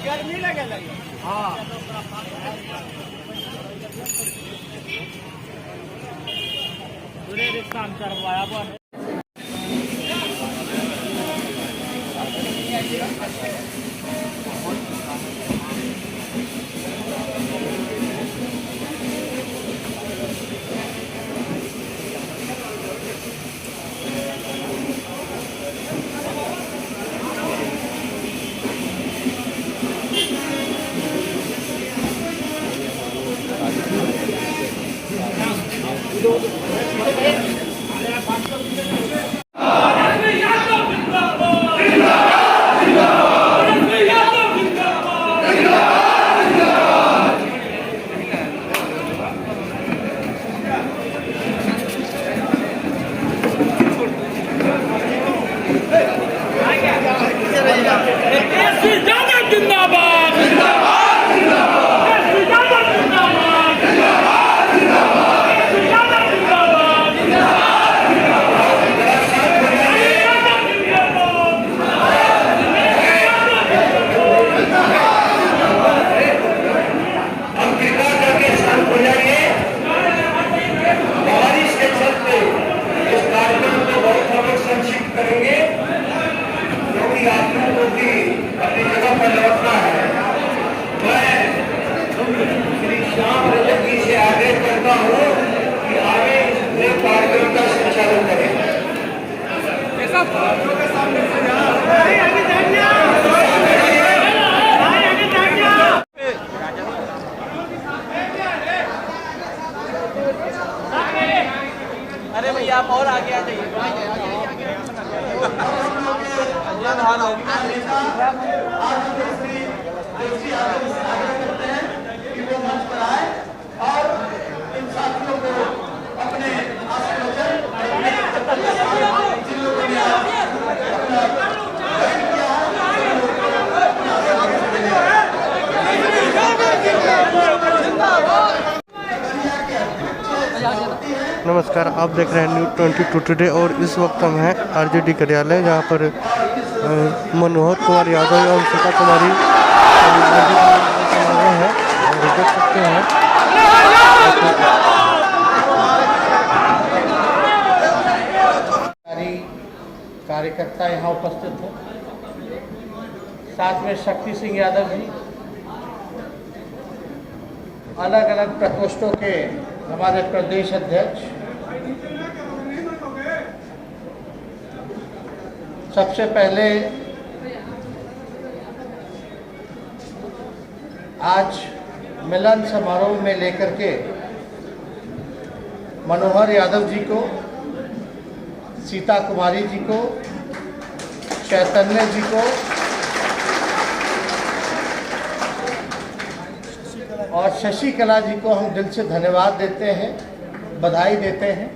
गर्मी लगे हाँ रिक्शा करवाया बन अरे भैया आप और आगे आ जाइए। नमस्कार, आप देख रहे हैं न्यूज़ 22 टुडे और इस वक्त हम हैं आरजेडी कार्यालय, जहां पर मनोहर कुमार यादव एवं सीता कुमारी हैं और देख सकते हैं कार्यकर्ता यहाँ उपस्थित हैं, साथ में शक्ति सिंह यादव जी, अलग अलग प्रकोष्ठों के हमारे प्रदेश अध्यक्ष। सबसे पहले आज मिलन समारोह में लेकर के मनोहर यादव जी को, सीता कुमारी जी को, चैतन्य जी को और शशिकला जी को हम दिल से धन्यवाद देते हैं, बधाई देते हैं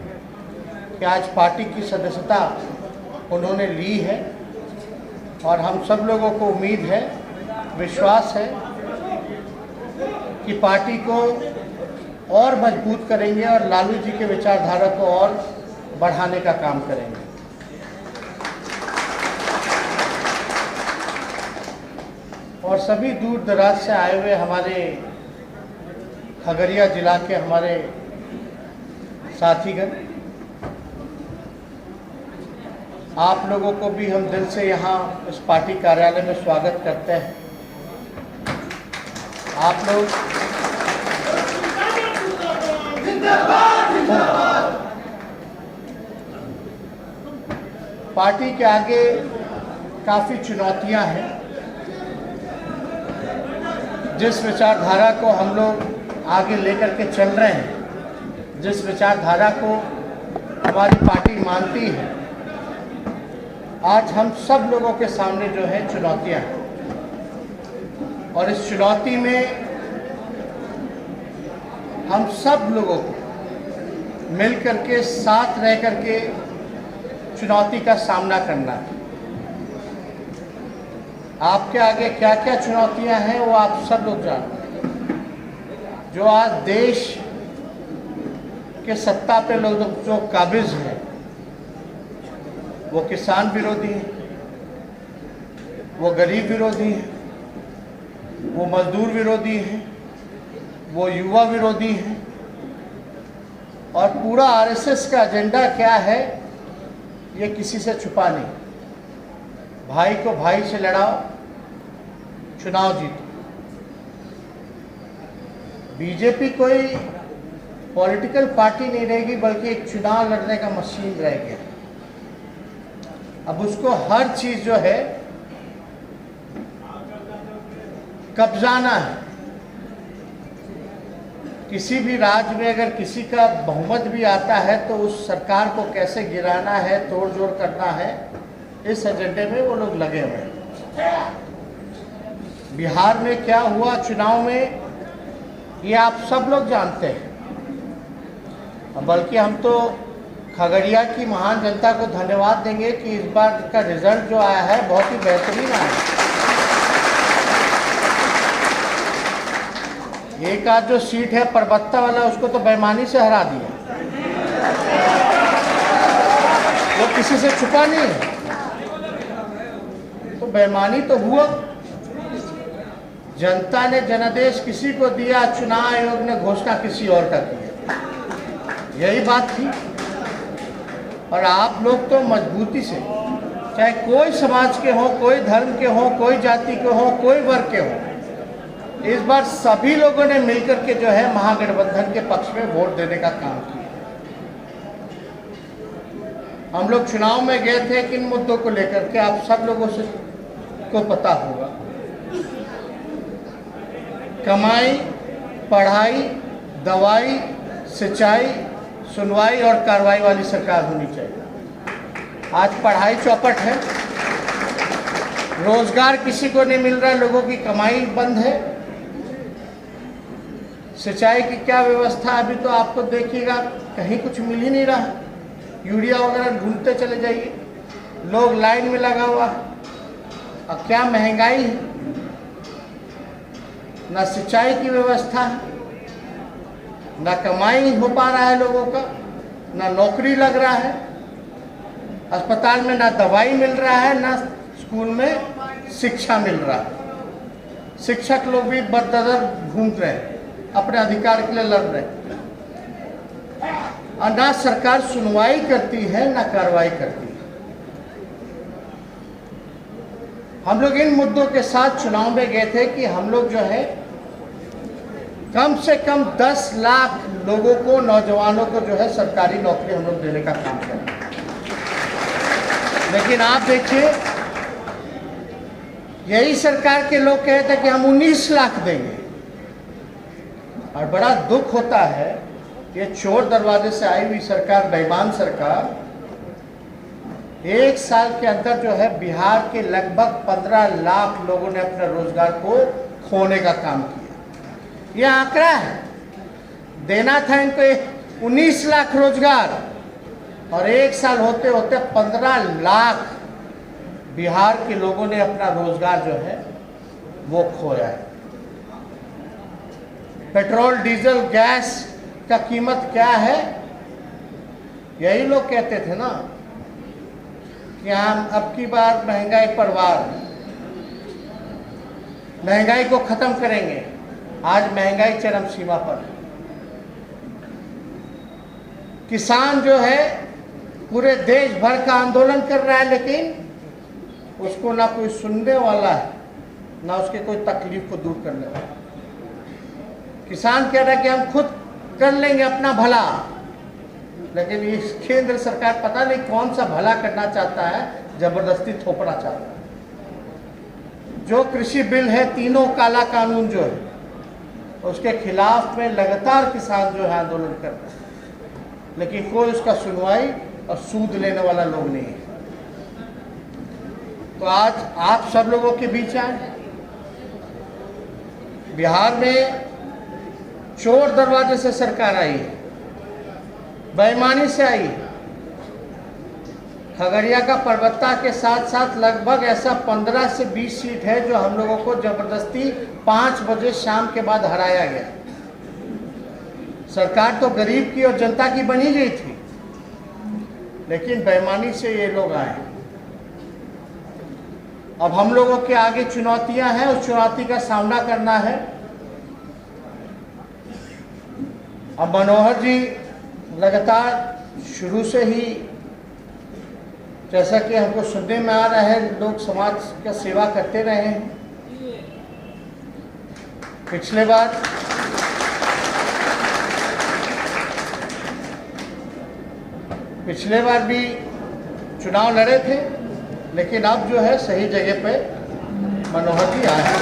कि आज पार्टी की सदस्यता उन्होंने ली है। और हम सब लोगों को उम्मीद है, विश्वास है कि पार्टी को और मजबूत करेंगे और लालू जी के विचारधारा को और बढ़ाने का काम करेंगे। और सभी दूर दराज से आए हुए हमारे खगड़िया जिला के हमारे साथीगण, आप लोगों को भी हम दिल से यहाँ इस पार्टी कार्यालय में स्वागत करते हैं। आप लोग पार्टी के आगे काफ़ी चुनौतियां हैं। जिस विचारधारा को हम लोग आगे लेकर के चल रहे हैं, जिस विचारधारा को हमारी पार्टी मानती है, आज हम सब लोगों के सामने जो है चुनौतियां हैं। और इस चुनौती में हम सब लोगों को मिल करके, साथ रह करके चुनौती का सामना करना है। आपके आगे क्या क्या चुनौतियां हैं वो आप सब लोग जानते हैं। जो आज देश के सत्ता पे लोग जो काबिज हैं वो किसान विरोधी हैं, वो गरीब विरोधी हैं, वो मजदूर विरोधी हैं, वो युवा विरोधी हैं। और पूरा आरएसएस का एजेंडा क्या है ये किसी से छुपा नहीं। भाई को भाई से लड़ाओ, चुनाव जीतो। बीजेपी कोई पॉलिटिकल पार्टी नहीं रहेगी, बल्कि एक चुनाव लड़ने का मशीन रह गया। अब उसको हर चीज जो है कब्जाना है। किसी भी राज्य में अगर किसी का बहुमत भी आता है तो उस सरकार को कैसे गिराना है, तोड़ जोड़ करना है, इस एजेंडे में वो लोग लगे हुए हैं। बिहार में क्या हुआ चुनाव में ये आप सब लोग जानते हैं। बल्कि हम तो खगड़िया की महान जनता को धन्यवाद देंगे कि इस बार का रिजल्ट जो आया है बहुत ही बेहतरीन आया है। एक आध जो सीट है परबत्ता वाला, उसको तो बेईमानी से हरा दिया, वो किसी से छुपा नहीं है। तो बेईमानी तो हुआ, जनता ने जनादेश किसी को दिया, चुनाव आयोग ने घोषणा किसी और का किया, यही बात थी। और आप लोग तो मजबूती से, चाहे कोई समाज के हो, कोई धर्म के हो, कोई जाति के हो, कोई वर्ग के हो, इस बार सभी लोगों ने मिलकर के जो है महागठबंधन के पक्ष में वोट देने का काम किया। हम लोग चुनाव में गए थे किन मुद्दों को लेकर के, आप सब लोगों से को पता होगा। कमाई, पढ़ाई, दवाई, सिंचाई, सुनवाई और कार्रवाई वाली सरकार होनी चाहिए। आज पढ़ाई चौपट है, रोजगार किसी को नहीं मिल रहा, लोगों की कमाई बंद है। सिंचाई की क्या व्यवस्था, अभी तो आपको देखिएगा कहीं कुछ मिल ही नहीं रहा। यूरिया वगैरह ढूंढते चले जाइए, लोग लाइन में लगा हुआ। अब क्या महंगाई है, ना सिंचाई की व्यवस्था है, ना कमाई हो पा रहा है लोगों का, ना नौकरी लग रहा है, अस्पताल में ना दवाई मिल रहा है, ना स्कूल में शिक्षा मिल रहा है। शिक्षक लोग भी बददर घूम रहे हैं, अपने अधिकार के लिए लड़ रहे हैं। और ना सरकार सुनवाई करती है, ना कार्रवाई करती है। हम लोग इन मुद्दों के साथ चुनाव में गए थे कि हम लोग जो है कम से कम 10 लाख लोगों को, नौजवानों को जो है सरकारी नौकरी हम लोग देने का काम करें। लेकिन आप देखिए, यही सरकार के लोग कहते हैं कि हम 19 लाख देंगे। और बड़ा दुख होता है, ये चोर दरवाजे से आई हुई सरकार, बेईमान सरकार, 1 साल के अंदर जो है बिहार के लगभग 15 लाख लोगों ने अपने रोजगार को खोने का काम किया। यह आंकड़ा है, देना था इनको 19 लाख रोजगार, और 1 साल होते होते 15 लाख बिहार के लोगों ने अपना रोजगार जो है वो खोया है। पेट्रोल, डीजल, गैस का कीमत क्या है, यही लोग कहते थे ना कि हम अब की बार महंगाई पर वार, महंगाई को खत्म करेंगे। आज महंगाई चरम सीमा पर है। किसान जो है पूरे देश भर का आंदोलन कर रहा है, लेकिन उसको ना कोई सुनने वाला है, ना उसके कोई तकलीफ को दूर करने वाला। किसान कह रहा है कि हम खुद कर लेंगे अपना भला, लेकिन ये केंद्र सरकार पता नहीं कौन सा भला करना चाहता है, जबरदस्ती थोपना चाहता है। जो कृषि बिल है, तीनों काला कानून जो है, उसके खिलाफ में लगातार किसान जो है आंदोलन कर रहे हैं, लेकिन कोई उसका सुनवाई और सूद लेने वाला लोग नहीं है। तो आज आप सब लोगों के बीच आए। बिहार में चोर दरवाजे से सरकार आई है, बेईमानी से आई है। खगड़िया का परबत्ता के साथ साथ लगभग ऐसा 15 से 20 सीट है जो हम लोगों को जबरदस्ती 5 बजे शाम के बाद हराया गया। सरकार तो गरीब की और जनता की बनी गई थी, लेकिन बेईमानी से ये लोग आए। अब हम लोगों के आगे चुनौतियां हैं, उस चुनौती का सामना करना है। अब मनोहर जी लगातार शुरू से ही, जैसा कि हमको सुनने में आ रहा है, लोग समाज का सेवा करते रहे हैं। पिछले बार भी चुनाव लड़े थे, लेकिन अब जो है सही जगह पे मनोहर जी आए हैं।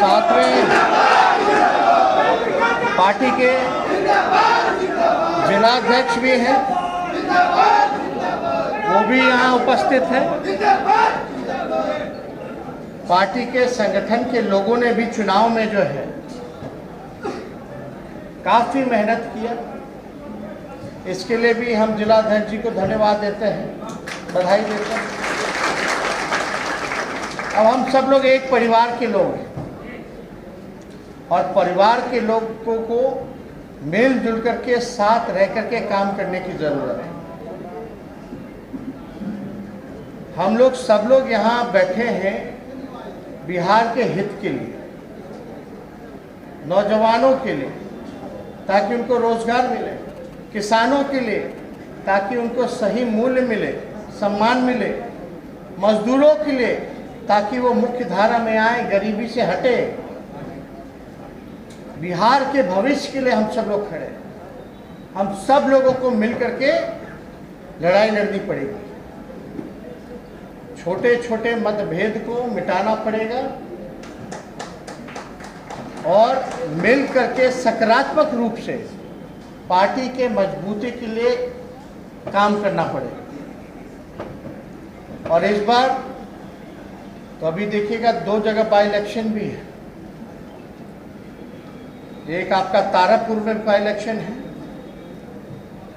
साथ में पार्टी के जिलाध्यक्ष भी हैं, वो भी यहाँ उपस्थित हैं। पार्टी के संगठन के लोगों ने भी चुनाव में जो है काफ़ी मेहनत किया। इसके लिए भी हम जिलाध्यक्ष जी को धन्यवाद देते हैं, बधाई देते हैं। अब हम सब लोग एक परिवार के लोग हैं और परिवार के लोगों को मिलजुल करके साथ रह करके काम करने की ज़रूरत है। हम लोग सब लोग यहाँ बैठे हैं बिहार के हित के लिए, नौजवानों के लिए ताकि उनको रोजगार मिले, किसानों के लिए ताकि उनको सही मूल्य मिले, सम्मान मिले, मजदूरों के लिए ताकि वो मुख्य धारा में आए, गरीबी से हटे। बिहार के भविष्य के लिए हम सब लोग खड़े हैं। हम सब लोगों को मिलकर के लड़ाई लड़नी पड़ेगी। छोटे छोटे मतभेद को मिटाना पड़ेगा और मिल करके सकारात्मक रूप से पार्टी के मजबूती के लिए काम करना पड़ेगा। और इस बार तो अभी देखिएगा 2 जगह बाई इलेक्शन भी है। एक आपका तारापुर में बाई इलेक्शन है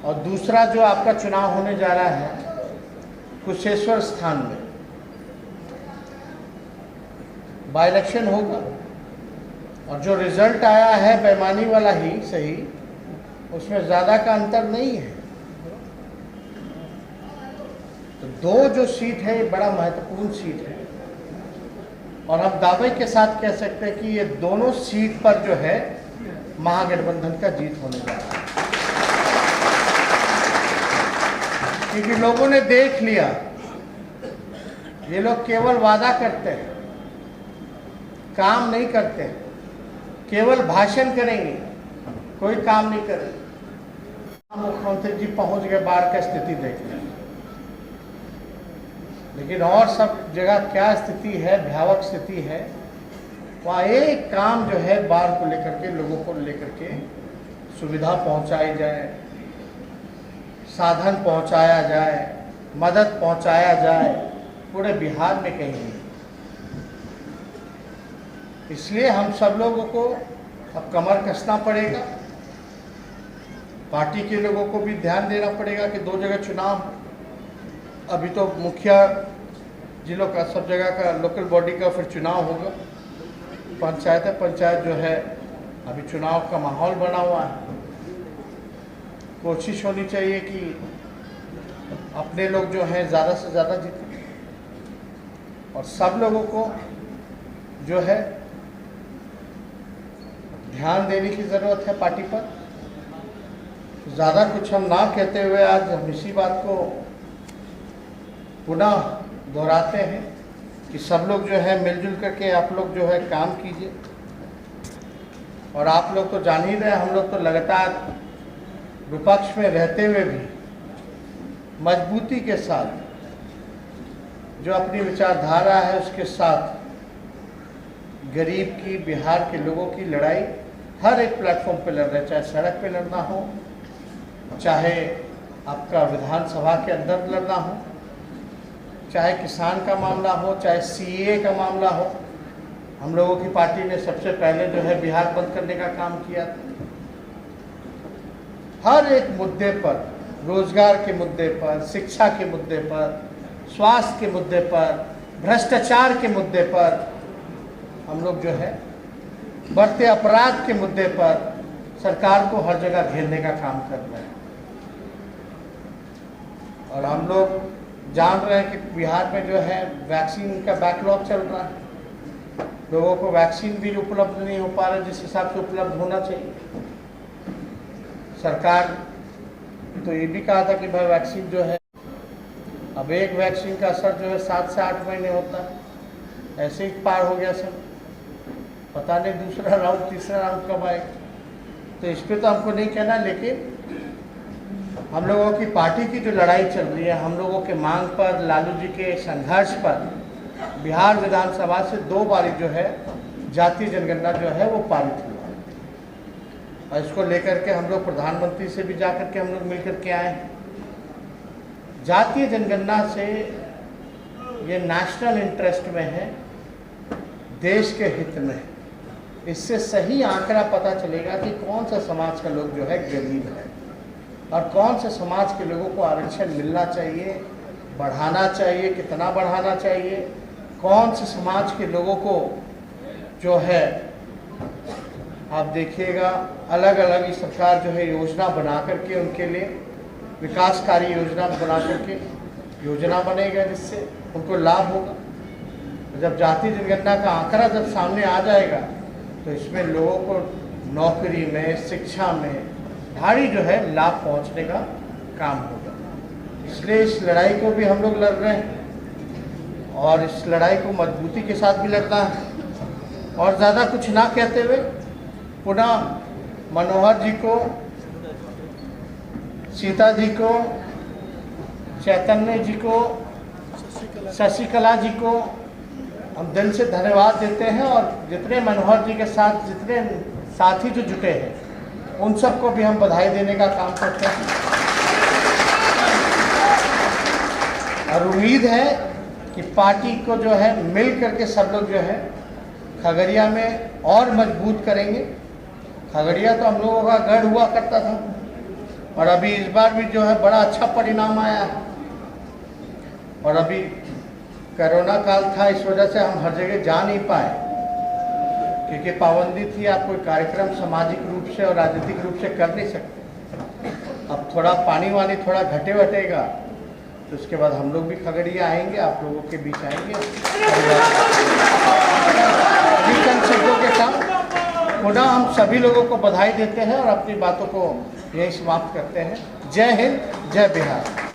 और दूसरा जो आपका चुनाव होने जा रहा है कुशेश्वर स्थान में बाई इलेक्शन होगा। और जो रिजल्ट आया है बेईमानी वाला ही सही, उसमें ज़्यादा का अंतर नहीं है। तो 2 जो सीट है ये बड़ा महत्वपूर्ण सीट है और हम दावे के साथ कह सकते हैं कि ये दोनों सीट पर जो है महागठबंधन का जीत होने जा रहा है। क्योंकि लोगों ने देख लिया, ये लोग केवल वादा करते हैं, काम नहीं करते, केवल भाषण करेंगे, कोई काम नहीं करेंगे। मुख्यमंत्री जी पहुंच गए बाढ़ का स्थिति देखने, लेकिन और सब जगह क्या स्थिति है, भयावह स्थिति है। वहाँ एक काम जो है बाढ़ को लेकर के, लोगों को लेकर के सुविधा पहुंचाई जाए, साधन पहुंचाया जाए, मदद पहुंचाया जाए, पूरे बिहार में कहीं नहीं। इसलिए हम सब लोगों को अब कमर कसना पड़ेगा। पार्टी के लोगों को भी ध्यान देना पड़ेगा कि 2 जगह चुनाव, अभी तो मुखिया जिलों का, सब जगह का, लोकल बॉडी का फिर चुनाव होगा। पंचायत जो है अभी चुनाव का माहौल बना हुआ है। कोशिश होनी चाहिए कि अपने लोग जो हैं ज़्यादा से ज़्यादा जीतें और सब लोगों को जो है ध्यान देने की ज़रूरत है पार्टी पर। ज़्यादा कुछ हम ना कहते हुए आज हम इसी बात को पुनः दोहराते हैं कि सब लोग जो है मिलजुल करके आप लोग जो है काम कीजिए। और आप लोग तो जान ही रहे, हम लोग तो लगातार विपक्ष में रहते हुए भी मजबूती के साथ जो अपनी विचारधारा है उसके साथ गरीब की, बिहार के लोगों की लड़ाई हर एक प्लेटफॉर्म पे लड़ रहे, चाहे सड़क पे लड़ना हो, चाहे आपका विधानसभा के अंदर लड़ना हो, चाहे किसान का मामला हो, चाहे सीए का मामला हो। हम लोगों की पार्टी ने सबसे पहले जो है बिहार बंद करने का काम किया था। हर एक मुद्दे पर, रोजगार के मुद्दे पर, शिक्षा के मुद्दे पर, स्वास्थ्य के मुद्दे पर, भ्रष्टाचार के मुद्दे पर, हम लोग जो है बढ़ते अपराध के मुद्दे पर सरकार को हर जगह घेरने का काम कर रहे हैं। और हम लोग जान रहे हैं कि बिहार में जो है वैक्सीन का बैकलॉग चल रहा है, लोगों को वैक्सीन भी उपलब्ध नहीं हो पा रहा जिस हिसाब से उपलब्ध होना चाहिए। सरकार तो ये भी कहा था कि भाई वैक्सीन जो है, अब एक वैक्सीन का असर जो है 7 से 8 महीने होता है, ऐसे ही पार हो गया सब, पता नहीं दूसरा राउंड तीसरा राउंड कब आएगा। तो इस पर तो हमको नहीं कहना, लेकिन हम लोगों की पार्टी की जो लड़ाई चल रही है, हम लोगों के मांग पर, लालू जी के संघर्ष पर, बिहार विधानसभा से 2 बारी जो है जातीय जनगणना जो है वो पारित हुआ है। और इसको लेकर के हम लोग प्रधानमंत्री से भी जाकर के हम लोग मिलकर के आए हैं। जातीय जनगणना से ये नेशनल इंटरेस्ट में है, देश के हित में है। इससे सही आंकड़ा पता चलेगा कि कौन सा समाज का लोग जो है गरीब है और कौन से समाज के लोगों को आरक्षण मिलना चाहिए, बढ़ाना चाहिए, कितना बढ़ाना चाहिए, कौन से समाज के लोगों को जो है, आप देखिएगा अलग अलग ही सरकार जो है योजना बना करके उनके लिए विकासकारी योजना बना करके योजना बनेगा जिससे उनको लाभ होगा। जब जातीय जनगणना का आंकड़ा जब सामने आ जाएगा तो इसमें लोगों को नौकरी में, शिक्षा में भारी जो है लाभ पहुंचने का काम होगा। इसलिए इस लड़ाई को भी हम लोग लड़ रहे हैं और इस लड़ाई को मजबूती के साथ भी लड़ना है। और ज़्यादा कुछ ना कहते हुए पुनः मनोहर जी को, सीता जी को, चैतन्य जी को, शशिकला जी को हम दिल से धन्यवाद देते हैं। और जितने मनोहर जी के साथ जितने साथी जो जुटे हैं उन सबको भी हम बधाई देने का काम करते हैं। और उम्मीद है कि पार्टी को जो है मिल करके सब लोग जो है खगड़िया में और मजबूत करेंगे। खगड़िया तो हम लोगों का गढ़ हुआ करता था और अभी इस बार भी जो है बड़ा अच्छा परिणाम आया है। और अभी कोरोना काल था, इस वजह से हम हर जगह जा नहीं पाए क्योंकि पाबंदी थी, आप कोई कार्यक्रम सामाजिक रूप से और राजनीतिक रूप से कर नहीं सकते। अब थोड़ा पानी वानी थोड़ा घटे वटेगा तो उसके बाद हम लोग भी खगड़िया आएंगे, आप लोगों के बीच आएंगे। चंद शब्दों के साथ पुनः हम सभी लोगों को बधाई देते हैं और अपनी बातों को यही समाप्त करते हैं। जय हिंद, जय बिहार।